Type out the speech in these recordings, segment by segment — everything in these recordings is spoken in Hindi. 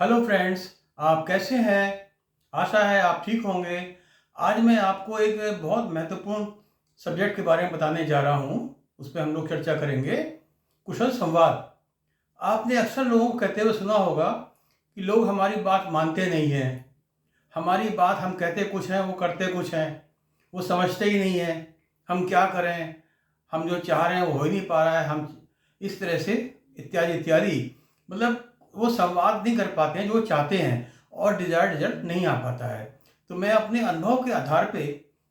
हेलो फ्रेंड्स, आप कैसे हैं? आशा है आप ठीक होंगे। आज मैं आपको एक बहुत महत्वपूर्ण सब्जेक्ट के बारे में बताने जा रहा हूँ। उस पे हम लोग चर्चा करेंगे। कुशल संवाद। आपने अक्सर लोगों को कहते हुए सुना होगा कि लोग हमारी बात मानते नहीं हैं। हमारी बात हम कहते कुछ हैं, वो करते कुछ हैं। वो समझते ही नहीं हैं। हम क्या करें? हम जो चाह रहे हैं वो हो ही नहीं पा रहा है। हम इस तरह से इत्यादि इत्यादि, मतलब वो संवाद नहीं कर पाते हैं जो वो चाहते हैं, और डिजायर्ड रिजल्ट नहीं आ पाता है। तो मैं अपने अनुभव के आधार पे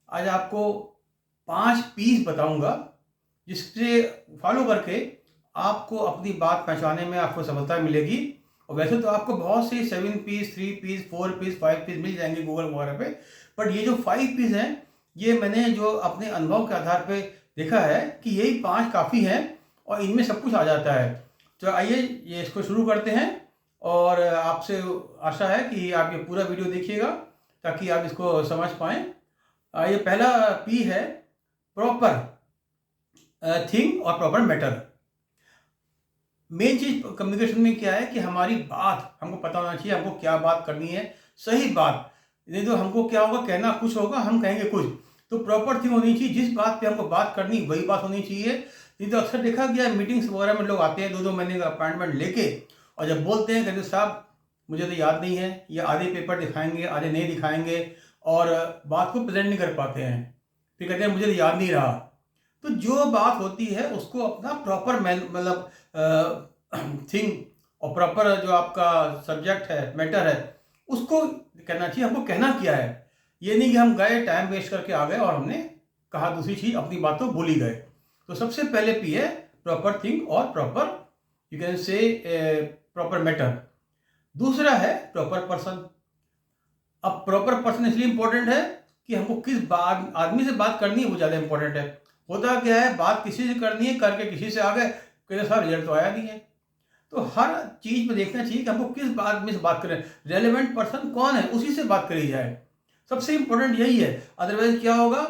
आज आपको 5 पीस बताऊंगा, जिससे फॉलो करके आपको अपनी बात पहुंचाने में आपको सफलता मिलेगी। और वैसे तो आपको बहुत से 7 पीस, 3 पीस, 4 पीस, 5 पीस मिल जाएंगे गूगल वगैरह पे, बट ये जो 5 पीस हैं, ये मैंने जो अपने अनुभव के आधार पे देखा है कि यही 5 काफ़ी हैं और इनमें सब कुछ आ जाता है। तो आइए ये इसको शुरू करते हैं, और आपसे आशा है कि आप ये पूरा वीडियो देखिएगा ताकि आप इसको समझ पाएँ। ये पहला पी है प्रॉपर थिंग और प्रॉपर मैटर। मेन चीज कम्युनिकेशन में क्या है कि हमारी बात हमको पता होना चाहिए, हमको क्या बात करनी है, सही बात। नहीं तो हमको क्या होगा, कहना कुछ होगा, हम कहेंगे कुछ। तो प्रॉपर थिंग होनी चाहिए, जिस बात पे हमको बात करनी वही बात होनी चाहिए। नहीं तो अक्सर देखा गया है मीटिंग्स वगैरह में लोग आते हैं 2-2 महीने का अपॉइंटमेंट लेके, और जब बोलते हैं कहते साहब मुझे तो याद नहीं है, या आधे पेपर दिखाएंगे आधे नहीं दिखाएंगे, और बात को प्रेजेंट नहीं कर पाते हैं। फिर कहते हैं मुझे तो याद नहीं रहा। तो जो बात होती है उसको अपना प्रॉपर मतलब थिंग और प्रॉपर जो आपका सब्जेक्ट है, मैटर है, उसको कहना चाहिए। हमको कहना क्या है, ये नहीं कि हम गए टाइम वेस्ट करके आ गए और हमने कहा दूसरी चीज, अपनी बात तो भूल ही गए। तो सबसे पहले पी है प्रॉपर थिंग और proper, you can say proper matter. दूसरा है प्रॉपर पर्सन। अब प्रॉपर पर्सन इसलिए इंपॉर्टेंट है कि हमको किस बात आदमी से बात करनी है वो ज़्यादा इंपॉर्टेंट है। होता क्या है, बात किसी से करनी है, करके किसी से आ गए, कहते साहब रिजल्ट तो आया नहीं है। तो हर चीज़ पे देखना चाहिए कि हमको किस बात में से बात करें, रेलेवेंट पर्सन कौन है उसी से बात करी जाए। सबसे इंपॉर्टेंट यही है। अदरवाइज क्या होगा,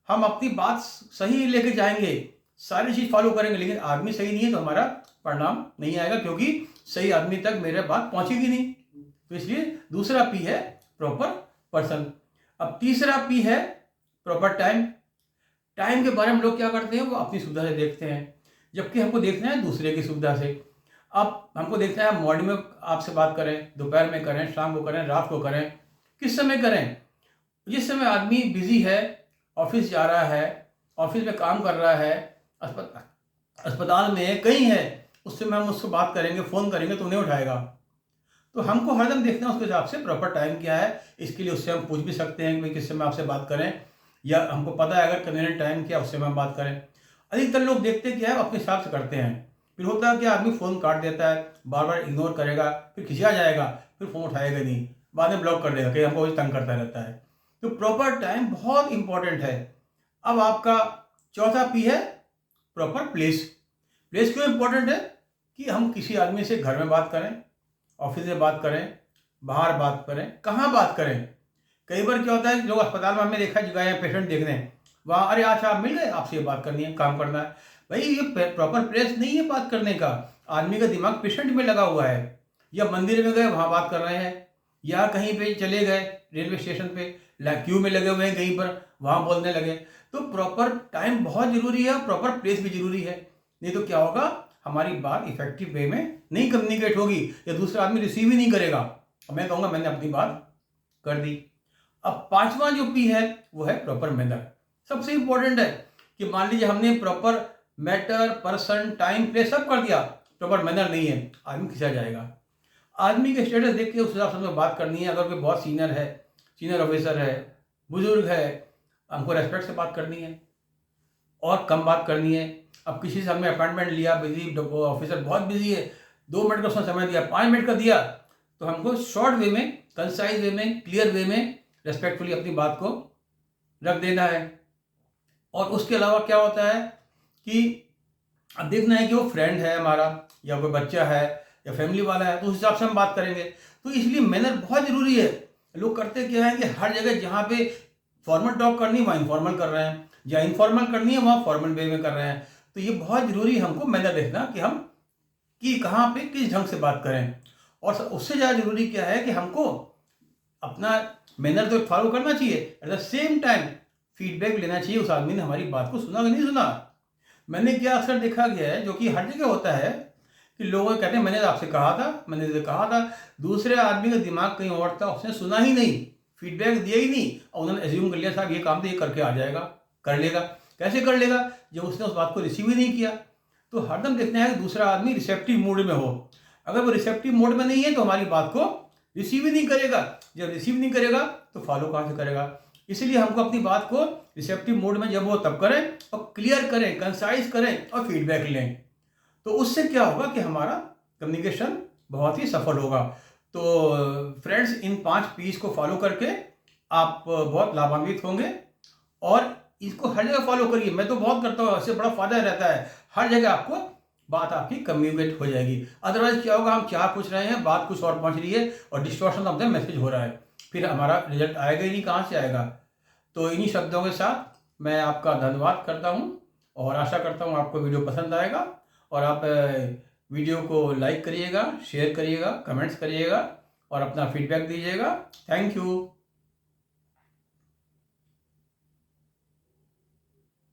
हम अपनी बात सही लेके जाएंगे, सारी चीज़ फॉलो करेंगे, लेकिन आदमी सही नहीं है तो हमारा परिणाम नहीं आएगा, क्योंकि सही आदमी तक मेरे बात पहुंचेगी नहीं। तो इसलिए दूसरा पी है प्रॉपर पर्सन। अब तीसरा पी है प्रॉपर टाइम। टाइम के बारे में लोग क्या करते हैं, वो अपनी सुविधा से देखते हैं, जबकि हमको देखना है दूसरे की सुविधा से। अब हमको देखना है मॉर्निंग में आपसे बात करें, दोपहर में करें, शाम को करें, रात को करें, किस समय करें। जिस समय आदमी बिजी है, ऑफिस जा रहा है, ऑफिस में काम कर रहा है, अस्पताल में कहीं है, उस समय हम उसको बात करेंगे, फ़ोन करेंगे तो नहीं उठाएगा। तो हमको हरदम देखना है उसके हिसाब से प्रॉपर टाइम क्या है। इसके लिए उससे हम पूछ भी सकते हैं कि भाई किस समय आपसे बात करें, या हमको पता है अगर कन्वीनियंट टाइम क्या उससे हम बात करें। अधिकतर लोग देखते क्या है, अपने हिसाब से करते हैं। फिर होता है कि आदमी फ़ोन काट देता है, बार बार इग्नोर करेगा, फिर खिंचा जाएगा, फिर फ़ोन उठाएगा नहीं, बाद में ब्लॉक कर देगा कि हमको वही तंग करता रहता है। तो प्रॉपर टाइम बहुत इंपॉर्टेंट है। अब आपका चौथा पी है प्रॉपर प्लेस। प्लेस क्यों इंपॉर्टेंट है कि हम किसी आदमी से घर में बात करें, ऑफिस में बात करें, बाहर बात करें, कहाँ बात करें। कई बार क्या होता है कि लोग अस्पताल में हमने देखा गए हैं पेशेंट देखने, वहाँ अरे अच्छा आप मिल गए, आपसे ये बात करनी है, काम करना है। भाई ये प्रॉपर प्लेस नहीं है बात करने का। आदमी का दिमाग पेशेंट में लगा हुआ है, या मंदिर में गए वहाँ बात कर रहे हैं, या कहीं पे चले गए रेलवे स्टेशन पे क्यू में लगे हुए हैं कहीं पर, वहाँ बोलने लगे। तो प्रॉपर टाइम बहुत ज़रूरी है, प्रॉपर प्लेस भी ज़रूरी है। नहीं तो क्या होगा, हमारी बात इफेक्टिव वे में नहीं कम्युनिकेट होगी, या दूसरा आदमी रिसीव ही नहीं करेगा, और मैं कहूँगा मैंने अपनी बात कर दी। अब पांचवा जो पी है वो है प्रॉपर मैनर। सबसे इंपॉर्टेंट है कि मान लीजिए हमने proper matter, person, time, place सब कर दिया, प्रॉपर मैनर नहीं है, आदमी खिंचा जाएगा। आदमी के स्टेटस देख के उस हिसाब से हमें बात करनी है। अगर कोई बहुत सीनियर है, सीनियर ऑफिसर है, बुजुर्ग है, हमको रेस्पेक्ट से बात करनी है और कम बात करनी है। अब किसी से हमने अपॉइंटमेंट लिया, बिजी ऑफिसर बहुत बिजी है, 2 मिनट का उसने समय दिया, 5 मिनट का दिया, तो हमको शॉर्ट वे में, कंसाइज वे में, क्लियर वे में रेस्पेक्टफुली अपनी बात को रख देना है। और उसके अलावा क्या होता है कि अब देखना है कि वो फ्रेंड है हमारा, या कोई बच्चा है, या फैमिली वाला है, तो उस हिसाब से हम बात करेंगे। तो इसलिए मैनर बहुत ज़रूरी है। लोग करते क्या है कि हर जगह जहाँ पे फॉर्मल टॉक करनी है वहाँ इनफॉर्मल कर रहे हैं, जहाँ इनफॉर्मल करनी है वहाँ फॉर्मल वे में कर रहे हैं। तो ये बहुत ज़रूरी है हमको मैनर देखना कि हम कि कहाँ पे किस ढंग से बात करें। और उससे ज़्यादा ज़रूरी क्या है कि हमको अपना मैनर तो फॉलो करना चाहिए, at the same time feedback लेना चाहिए उस आदमी ने हमारी बात को सुना कि नहीं सुना। मैंने क्या अक्सर देखा गया है, जो कि हर जगह होता है, कि लोग कहते हैं मैंने आपसे कहा था, मैंने तो कहा था, दूसरे आदमी का दिमाग कहीं और था, उसने सुना ही नहीं, फीडबैक दिया ही नहीं, और उन्होंने एज्यूम कर लिया साहब ये काम तो ये करके आ जाएगा, कर लेगा। कैसे कर लेगा जब उसने उस बात को रिसीव ही नहीं किया। तो हरदम देखना है कि दूसरा आदमी रिसेप्टिव मूड में हो। अगर वो रिसेप्टिव मोड में नहीं है तो हमारी बात को रिसीव ही नहीं करेगा। जब रिसीव नहीं करेगा तो फॉलो कहाँ से करेगा। इसलिए हमको अपनी बात को रिसेप्टिव मोड में जब हो तब करें, और क्लियर करें, कंसाइज करें, और फीडबैक लें। तो उससे क्या होगा कि हमारा कम्युनिकेशन बहुत ही सफल होगा। तो फ्रेंड्स, इन 5 पीस को फॉलो करके आप बहुत लाभान्वित होंगे, और इसको हर जगह फॉलो करिए। मैं तो बहुत करता हूँ, इससे बड़ा फायदा रहता है। हर जगह आपको बात आपकी कम्युनिकेट हो जाएगी। अदरवाइज क्या होगा, हम चाह कुछ रहे हैं, बात कुछ और पहुंच रही है, और डिस्टॉर्शन ऑफ द मैसेज हो रहा है, फिर हमारा रिजल्ट आएगा ही नहीं, कहाँ से आएगा। तो इन्हीं शब्दों के साथ मैं आपका धन्यवाद करता हूँ, और आशा करता हूँ आपको वीडियो पसंद आएगा, और आप वीडियो को लाइक करिएगा, शेयर करिएगा, कमेंट्स करिएगा, और अपना फीडबैक दीजिएगा। Thank you.